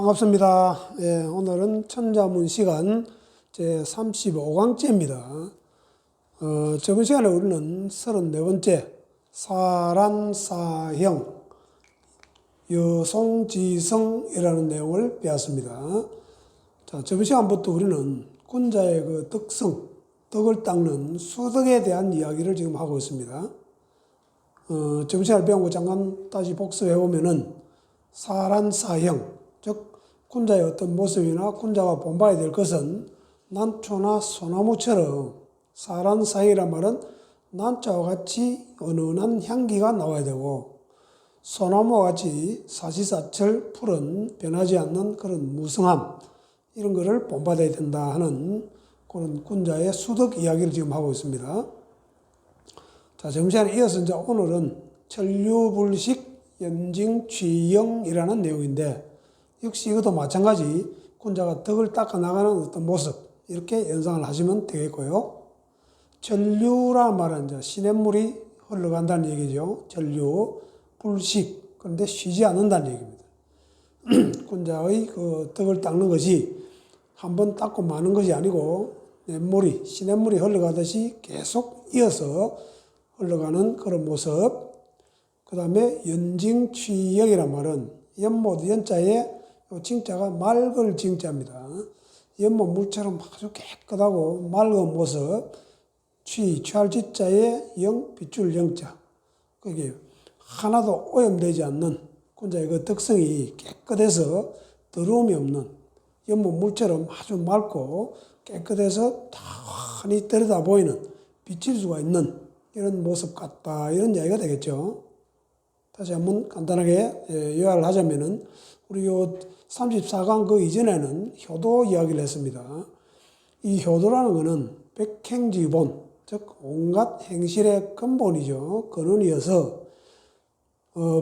반갑습니다. 예, 오늘은 천자문 시간 제35강째입니다. 저번 시간에 우리는 34번째 사란사형 여송지성이라는 내용을 배웠습니다. 자, 저번 시간부터 우리는 군자의 그 덕성, 덕을 닦는 수덕에 대한 이야기를 지금 하고 있습니다. 저번 시간에 배운 거 잠깐 다시 복습해 보면은 사란사형, 즉 군자의 어떤 모습이나 군자가 본받아야 될 것은 난초나 소나무처럼 사란사이란 말은 난초와 같이 은은한 향기가 나와야 되고 소나무와 같이 사시사철 푸른 변하지 않는 그런 무성함 이런 거를 본받아야 된다 하는 그런 군자의 수덕 이야기를 지금 하고 있습니다. 자, 점시간에 이어서 이제 오늘은 천류불식 연징취영이라는 내용인데 역시 이것도 마찬가지 군자가 덕을 닦아 나가는 어떤 모습 이렇게 연상을 하시면 되겠고요. 전류라는 말은 이제 시냇물이 흘러간다는 얘기죠. 전류, 불식 그런데 쉬지 않는다는 얘기입니다. 군자의 그 덕을 닦는 것이 한번 닦고 마는 것이 아니고 냇물이 시냇물이 흘러가듯이 계속 이어서 흘러가는 그런 모습. 그 다음에 연징취영이란 말은 연못 연자에 징자가 맑을 징자입니다. 연못 물처럼 아주 깨끗하고 맑은 모습. 취할 지자에 영, 빗줄 영자. 그게 하나도 오염되지 않는 군자의 그 덕성이 깨끗해서 더러움이 없는 연못 물처럼 아주 맑고 깨끗해서 환히 들여다 보이는 비칠 수가 있는 이런 모습 같다. 이런 이야기가 되겠죠. 다시 한번 간단하게 요약을 하자면은 우리 요 34강 그 이전에는 효도 이야기를 했습니다. 이 효도라는 것은 백행지본, 즉 온갖 행실의 근본이죠. 근원이어서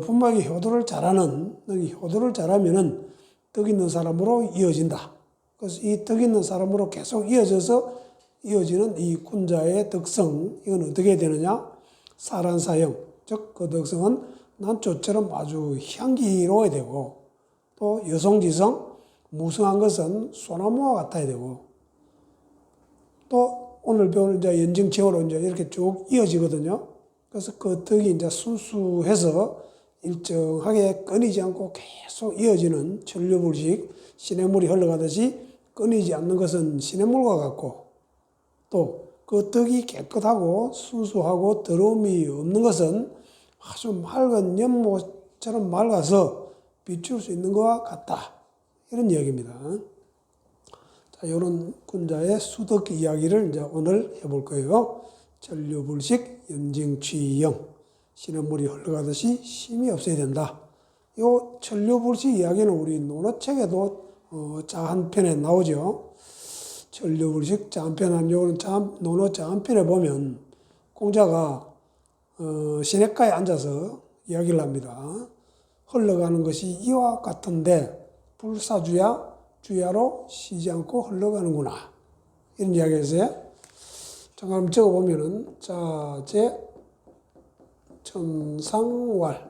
분명히 효도를 잘하는, 효도를 잘하면은 덕 있는 사람으로 이어진다. 그래서 이 덕 있는 사람으로 계속 이어져서 이어지는 이 군자의 덕성, 이건 어떻게 되느냐? 사란사형, 즉 그 덕성은 난초처럼 아주 향기로워야 되고 또 여송지성, 무성한 것은 소나무와 같아야 되고 또 오늘 배우는 이제 연징칭으로 이제 이렇게 쭉 이어지거든요. 그래서 그 덕이 이제 순수해서 일정하게 끊이지 않고 계속 이어지는 천류불식 시냇물이 흘러가듯이 끊이지 않는 것은 시냇물과 같고 또 그 덕이 깨끗하고 순수하고 더러움이 없는 것은 아주 맑은 연못처럼 맑아서 비출 수 있는 것과 같다. 이런 이야기입니다. 자, 이런 군자의 수덕 이야기를 이제 오늘 해볼 거예요. 천류불식 연징취영. 시냇물이 흘러가듯이 쉼이 없어야 된다. 이 천류불식 이야기는 우리 논어책에도 자 한 편에 나오죠. 천류불식 자 한 편 한 요는 논어 자 한 편에 보면 공자가 시냇가에 앉아서 이야기를 합니다. 흘러가는 것이 이와 같은데 불사주야 주야로 쉬지 않고 흘러가는구나. 이런 이야기였어요. 잠깐 적어보면은 자, 천상왈.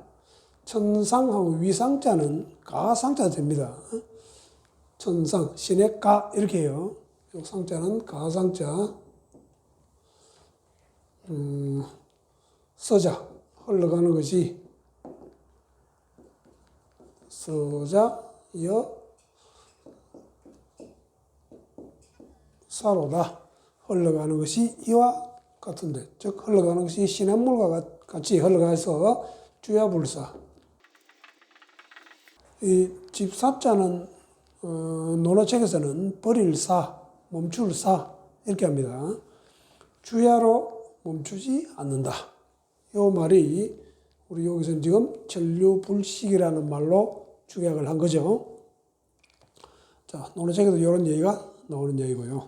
천상하고 위상자는 가상자 됩니다. 천상, 시냇가 이렇게 해요. 이 상자는 가상자. 서자, 흘러가는 것이 서자, 사로다. 흘러가는 것이 이와 같은데, 즉 흘러가는 것이 시냇물과 같이 흘러가서 주야불사. 이 집사자는 논어책에서는 버릴 사, 멈출 사 이렇게 합니다. 주야로 멈추지 않는다. 이 말이 우리 여기서는 지금 천류불식이라는 말로 축약을 한 거죠. 자, 논어책에도 이런 얘기가 나오는 얘기고요.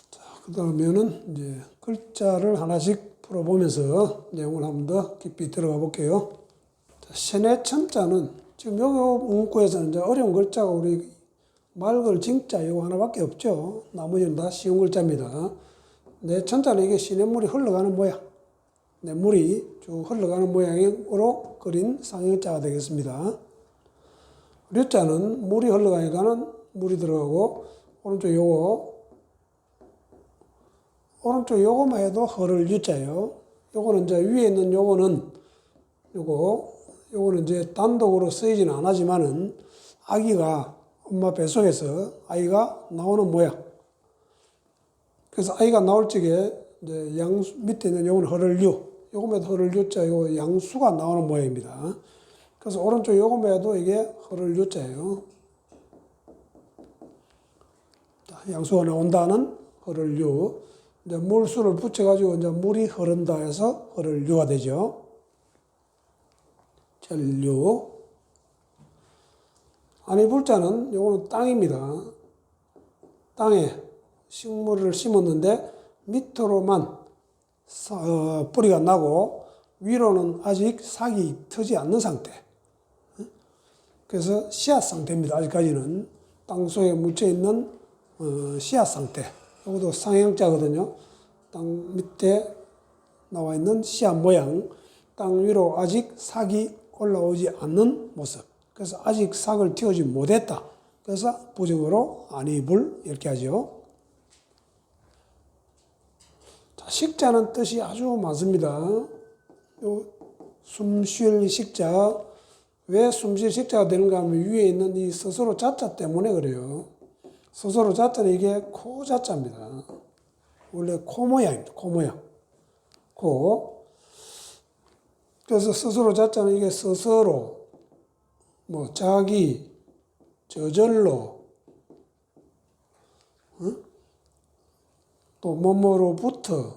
자, 그 다음에는 이제 글자를 하나씩 풀어보면서 내용을 한 번 더 깊이 들어가 볼게요. 자, 세네천자는 지금 여기 문구에서는 이제 어려운 글자가 우리 맑을 징자 이거 하나밖에 없죠. 나머지는 다 쉬운 글자입니다. 내 천자는 이게 시냇물이 흘러가는 모양. 냇물이 쭉 흘러가는 모양으로 그린 상형자가 되겠습니다. 류자는 물이 흘러가니까는 물이 들어가고, 오른쪽 요거만 해도 흐를 유자예요. 요거는 이제 위에 있는 요거는 이제 단독으로 쓰이지는 않지만은 아기가 엄마 뱃속에서 아이가 나오는 모양. 그래서 아이가 나올 적에 이제 밑에 있는 요거는 흐를 유, 요거만 해도 흐를 유자, 요 양수가 나오는 모양입니다. 그래서 오른쪽 요거만 해도 이게 흐를 유자예요. 양수가 나온다는 흐를 유. 이제 물수를 붙여가지고 이제 물이 흐른다 해서 흐를 유가 되죠. 전류. 아니 불자는 요거는 땅입니다. 땅에 식물을 심었는데 밑으로만 뿌리가 나고 위로는 아직 싹이 트지 않는 상태. 그래서 씨앗 상태입니다. 아직까지는 땅 속에 묻혀있는 씨앗 상태. 이것도 상형자거든요. 땅 밑에 나와 있는 씨앗 모양. 땅 위로 아직 싹이 올라오지 않는 모습. 그래서 아직 싹을 틔우지 못했다. 그래서 부정어로 아니불 이렇게 하죠. 자, 식자는 뜻이 아주 많습니다. 숨쉴 식자. 왜 숨쉴 식자가 되는가 하면 위에 있는 이 스스로 자자 때문에 그래요. 스스로 자자는 이게 코 자자입니다. 원래 코 모양입니다. 코 모양. 코. 그래서 스스로 자자는 이게 스스로, 자기, 저절로, 또 뭐뭐로부터,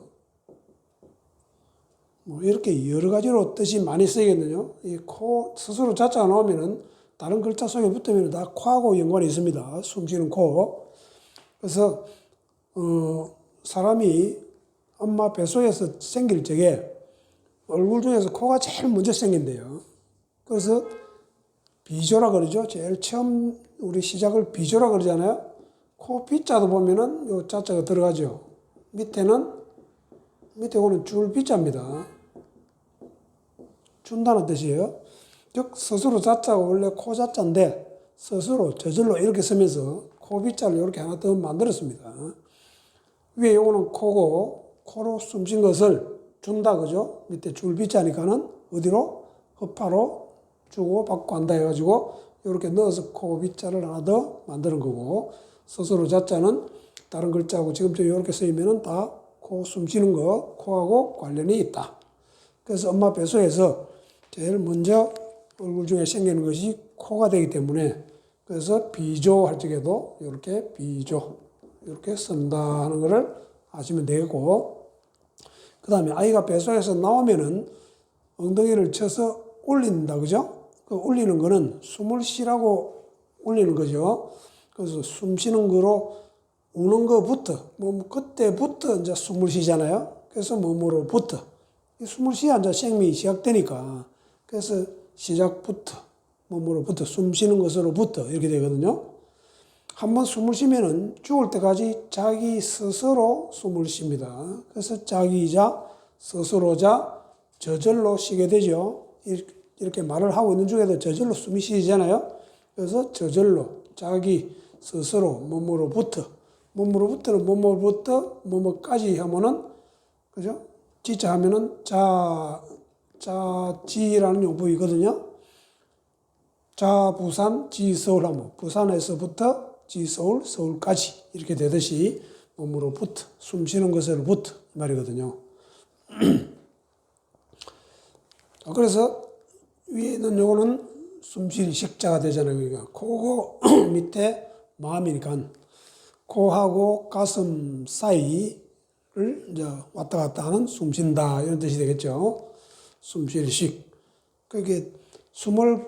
이렇게 여러 가지로 뜻이 많이 쓰이거든요. 이 코, 스스로 자자가 나오면은 다른 글자 속에 붙으면 다 코하고 연관이 있습니다. 숨 쉬는 코. 그래서, 사람이 엄마 뱃속에서 생길 적에 얼굴 중에서 코가 제일 먼저 생긴대요. 그래서 비조라 그러죠. 제일 처음 우리 시작을 비조라 그러잖아요. 코 비자도 보면은 요 자자가 들어가죠. 밑에 오는 줄 비자입니다. 준다는 뜻이에요. 즉 스스로 자자가 원래 코 자자인데 스스로 저절로 이렇게 쓰면서 코 비자를 이렇게 하나 더 만들었습니다. 위에 요거는 코고 코로 숨쉰 것을 준다 그죠? 밑에 줄 비자니까는 어디로? 허파로 주고 받고 한다 해가지고 이렇게 넣어서 코 비자를 하나 더 만드는 거고, 스스로 자자는 다른 글자하고 지금처럼 이렇게 쓰이면은 다 코 숨쉬는 거, 코하고 관련이 있다. 그래서 엄마 뱃속에서 제일 먼저 얼굴 중에 생기는 것이 코가 되기 때문에, 그래서 비조 할 적에도 이렇게 비조 이렇게 쓴다 하는 것을 아시면 되겠고, 그 다음에 아이가 뱃속에서 나오면은 엉덩이를 쳐서 올린다, 그죠? 그 올리는 거는 숨을 쉬라고 올리는 거죠. 그래서 숨 쉬는 거로 우는 거부터, 그때부터 이제 숨을 쉬잖아요. 그래서 몸으로부터. 숨을 쉬어야 이제 생명이 시작되니까. 그래서 시작부터, 몸으로부터, 숨 쉬는 것으로부터 이렇게 되거든요. 한번 숨을 쉬면은 죽을 때까지 자기 스스로 숨을 쉽니다. 그래서 자기자, 스스로자, 저절로 쉬게 되죠. 이렇게 말을 하고 있는 중에도 저절로 숨이 쉬잖아요. 그래서 저절로, 자기 스스로, 몸으로부터는 몸으로부터, 뭐뭐까지 하면은, 그죠? 지자 하면은 자지라는 용법이거든요. 자, 부산, 지, 서울 하면 부산에서부터 지, 서울, 서울까지 이렇게 되듯이 몸으로부터, 숨 쉬는 것으로부터 말이거든요. 그래서 위에 있는 요거는 숨쉬는 식자가 되잖아요. 그러니까 코고 밑에 마음이니까 코하고 가슴 사이를 이제 왔다 갔다 하는 숨 쉰다 이런 뜻이 되겠죠. 숨 쉴 식. 그게 숨을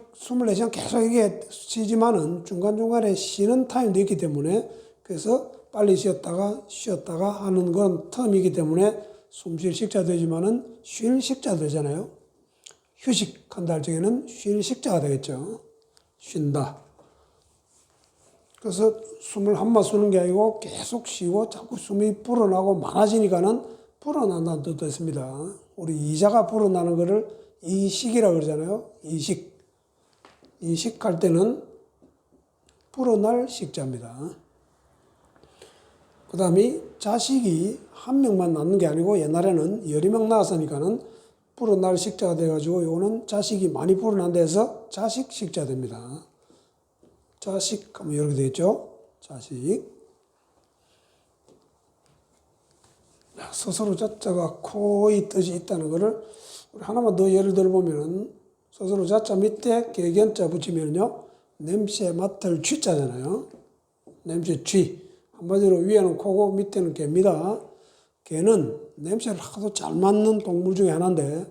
내쉬면 계속 이게 쉬지만은 중간중간에 쉬는 타임도 있기 때문에, 그래서 빨리 쉬었다가 하는 건 텀이기 때문에 숨 쉴 식자 되지만은 쉴 식자 되잖아요. 휴식한다 할 적에는 쉴 식자가 되겠죠. 쉰다. 그래서 숨을 한번 쉬는 게 아니고 계속 쉬고 자꾸 숨이 불어나고 많아지니까는 불어난다는 뜻도 있습니다. 우리 이자가 불어나는 거를 이식이라고 그러잖아요. 이식할 때는 불어날 식자입니다. 그 다음에 자식이 한 명만 낳는 게 아니고 옛날에는 여러 명 낳았으니까는 불어날 식자가 돼가지고 요거는 자식이 많이 불어난다 해서 자식 식자 됩니다. 자식 하면 이렇게 되겠죠. 자식. 스스로 자자가 코의 뜻이 있다는 것을 우리 하나만 더 예를 들어보면은 스스로 자자 밑에 개견자 붙이면요. 냄새 맡을 쥐자잖아요. 냄새 쥐. 한마디로 위에는 코고 밑에는 개입니다. 개는 냄새를 하도 잘 맡는 동물 중에 하나인데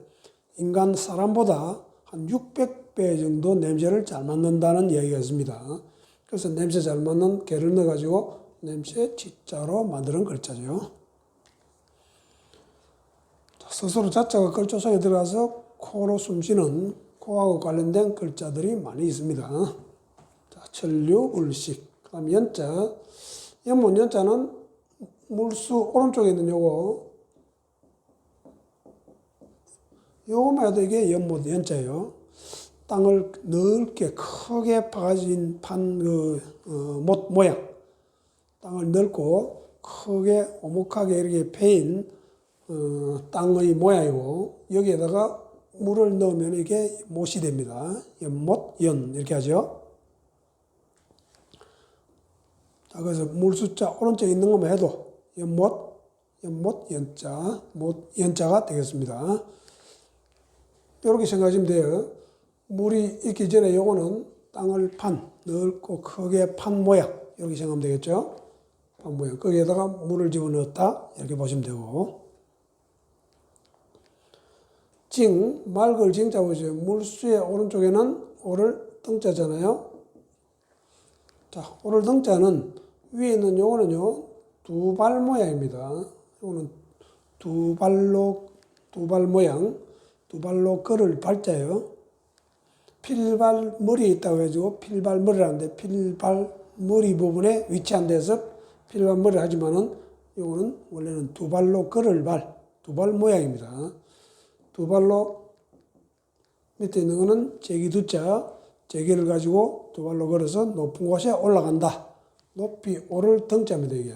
인간 사람보다 한 600배 정도 냄새를 잘 맡는다는 이야기가 있습니다. 그래서 냄새 잘 맡는 개를 넣어가지고 냄새 쥐자로 만드는 글자죠. 스스로 자자가 글자 속에 들어가서 코로 숨쉬는 코하고 관련된 글자들이 많이 있습니다. 자, 천류, 울식. 그 다음 연자. 연못 연자는 물수 오른쪽에 있는 요거만 해도 이게 연못 연자예요. 땅을 넓게 크게 파진 못 모양. 땅을 넓고 크게 오목하게 이렇게 패인 땅의 모양이고 여기에다가 물을 넣으면 이게 못이 됩니다. 연못, 연 이렇게 하죠. 자, 그래서 물수자 오른쪽에 있는 것만 해도 연못, 연자, 못, 연자가 되겠습니다. 이렇게 생각하시면 돼요. 물이 있기 전에 요거는 땅을 넓고 크게 판 모양 이렇게 생각하면 되겠죠. 판 모양. 거기에다가 물을 집어넣었다 이렇게 보시면 되고. 징, 맑을 징자 보세요. 물수의 오른쪽에는 오를 등자잖아요. 자, 오를 등자는 위에 있는 요거는요, 두 발 모양입니다. 요거는 두 발 모양, 두 발로 걸을 발자예요. 필발 머리에 있다고 해가지고 필발 머리라는데 필발 머리 부분에 위치한 데서 필발 머리 하지만은 요거는 원래는 두 발로 걸을 발, 두 발 모양입니다. 두 발로 밑에 있는 거는 제기 두자, 제기를 가지고 두 발로 걸어서 높은 곳에 올라간다. 높이 오를 등자입니다, 이게.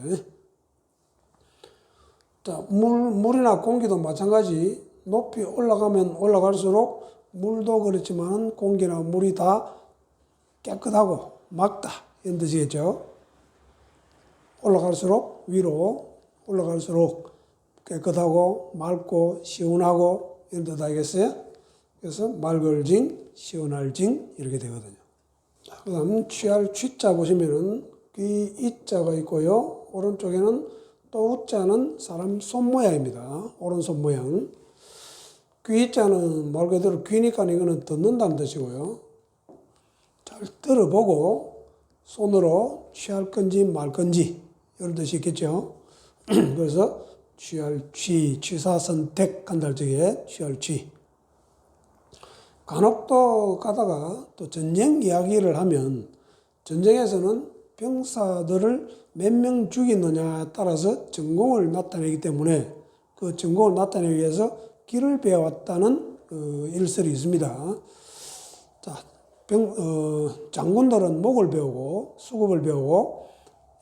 자, 물이나 공기도 마찬가지. 높이 올라가면 올라갈수록 물도 그렇지만 공기나 물이 다 깨끗하고 맑다. 이런 뜻이겠죠. 올라갈수록 위로 올라갈수록 깨끗하고 맑고 시원하고 이런 뜻 알겠어요? 그래서 맑을 징, 시원할 징 이렇게 되거든요. 그 다음 취할 취자 보시면은 귀 이자가 있고요. 오른쪽에는 또 우자는 사람 손 모양입니다. 오른손 모양. 귀 이자는 말 그대로 귀니까 이거는 듣는다는 뜻이고요. 잘 들어보고 손으로 취할 건지 말 건지 이런 뜻이 있겠죠. 그래서 취할 취, 취사선택 한달 적에 취할 취. 간혹 또 가다가 또 전쟁 이야기를 하면 전쟁에서는 병사들을 몇 명 죽이느냐에 따라서 전공을 나타내기 때문에 그 전공을 나타내기 위해서 길을 배워왔다는 일설이 있습니다. 자, 장군들은 목을 배우고 수급을 배우고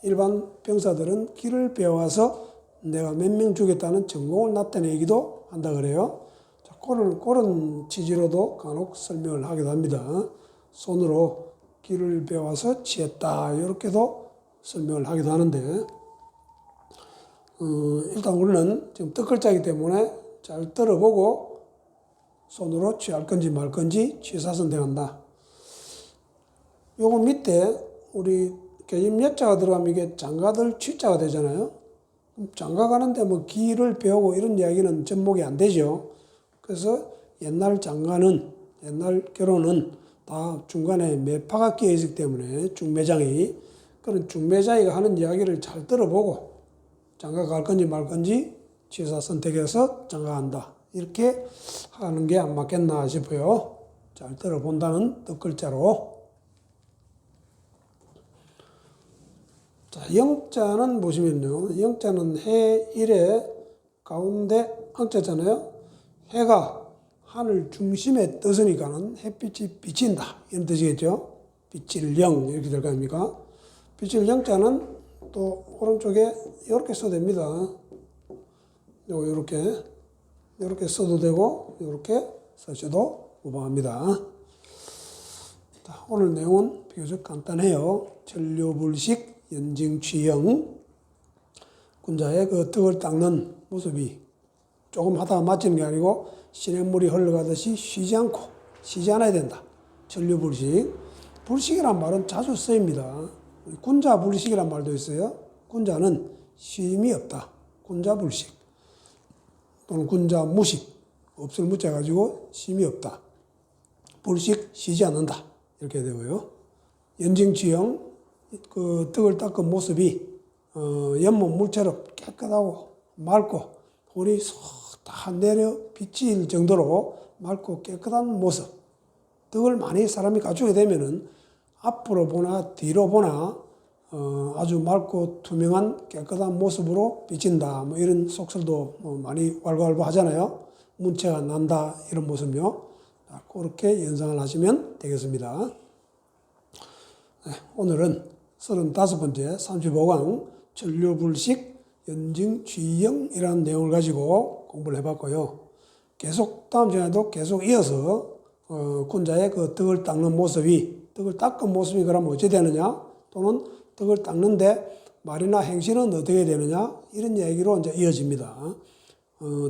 일반 병사들은 길을 배워와서 내가 몇 명 죽였다는 전공을 나타내기도 한다 그래요. 자, 그런 취지로도 간혹 설명을 하기도 합니다. 손으로 길을 배워서 취했다 이렇게도 설명을 하기도 하는데 일단 우리는 지금 뜻글자이기 때문에 잘 들어보고 손으로 취할 건지 말 건지 취사선택한다. 요거 밑에 우리 개임 여자가 들어가면 이게 장가들 취자가 되잖아요. 장가 가는데 뭐 기를 배우고 이런 이야기는 접목이 안 되죠. 그래서 옛날 장가는, 옛날 결혼은 다 중간에 매파가 끼어 있기 때문에 중매장이, 그런 중매장이가 하는 이야기를 잘 들어보고 장가 갈 건지 말 건지 취사 선택해서 장가한다. 이렇게 하는 게 안 맞겠나 싶어요. 잘 들어본다는 뜻글자로. 자, 영자는 보시면요. 영자는 해, 일의 가운데 앙자잖아요. 해가 하늘 중심에 떠서니까는 햇빛이 비친다. 이런 뜻이겠죠. 빚질 영 이렇게 될 거 아닙니까? 빚질 영자는 또 오른쪽에 이렇게 써도 됩니다. 이렇게 써도 되고 이렇게 쓰셔도 무방합니다. 자, 오늘 내용은 비교적 간단해요. 전류불식 연징취형 군자의 그 덕을 닦는 모습이 조금 하다가 맞지는 게 아니고 시냇물이 흘러가듯이 쉬지 않아야 된다. 전류불식. 불식이란 말은 자주 쓰입니다. 군자불식이란 말도 있어요. 군자는 쉼이 없다. 군자불식. 또는 군자무식. 없을 무자 가지고 쉼이 없다. 불식, 쉬지 않는다. 이렇게 되고요. 연징취형, 그 덕을 닦은 모습이 연못 물처럼 깨끗하고 맑고 돌이 다 내려 비칠 정도로 맑고 깨끗한 모습. 덕을 많이 사람이 갖추게 되면은 앞으로 보나 뒤로 보나 아주 맑고 투명한 깨끗한 모습으로 비친다. 뭐 이런 속설도 많이 왈가왈부 하잖아요. 문체가 난다 이런 모습요. 그렇게 연상을 하시면 되겠습니다. 네, 오늘은 35번째 35강 전류불식 연징취형이라는 내용을 가지고 공부를 해봤고요. 계속 다음 시간에도 계속 이어서 군자의 그 덕을 닦는 모습이 덕을 닦은 모습이 그러면 어찌 되느냐 또는 덕을 닦는데 말이나 행실은 어떻게 되느냐 이런 얘기로 이제 이어집니다.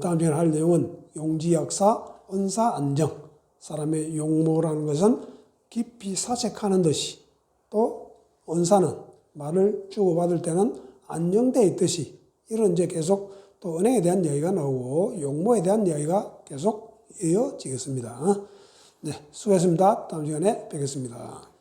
다음 시간에 할 내용은 용지역사 언사안정 사람의 용모라는 것은 깊이 사색하는 듯이 또 언사는 말을 주고받을 때는 안정되어 있듯이 이런 이제 계속 또 은행에 대한 이야기가 나오고 용모에 대한 이야기가 계속 이어지겠습니다. 네, 수고했습니다. 다음 시간에 뵙겠습니다.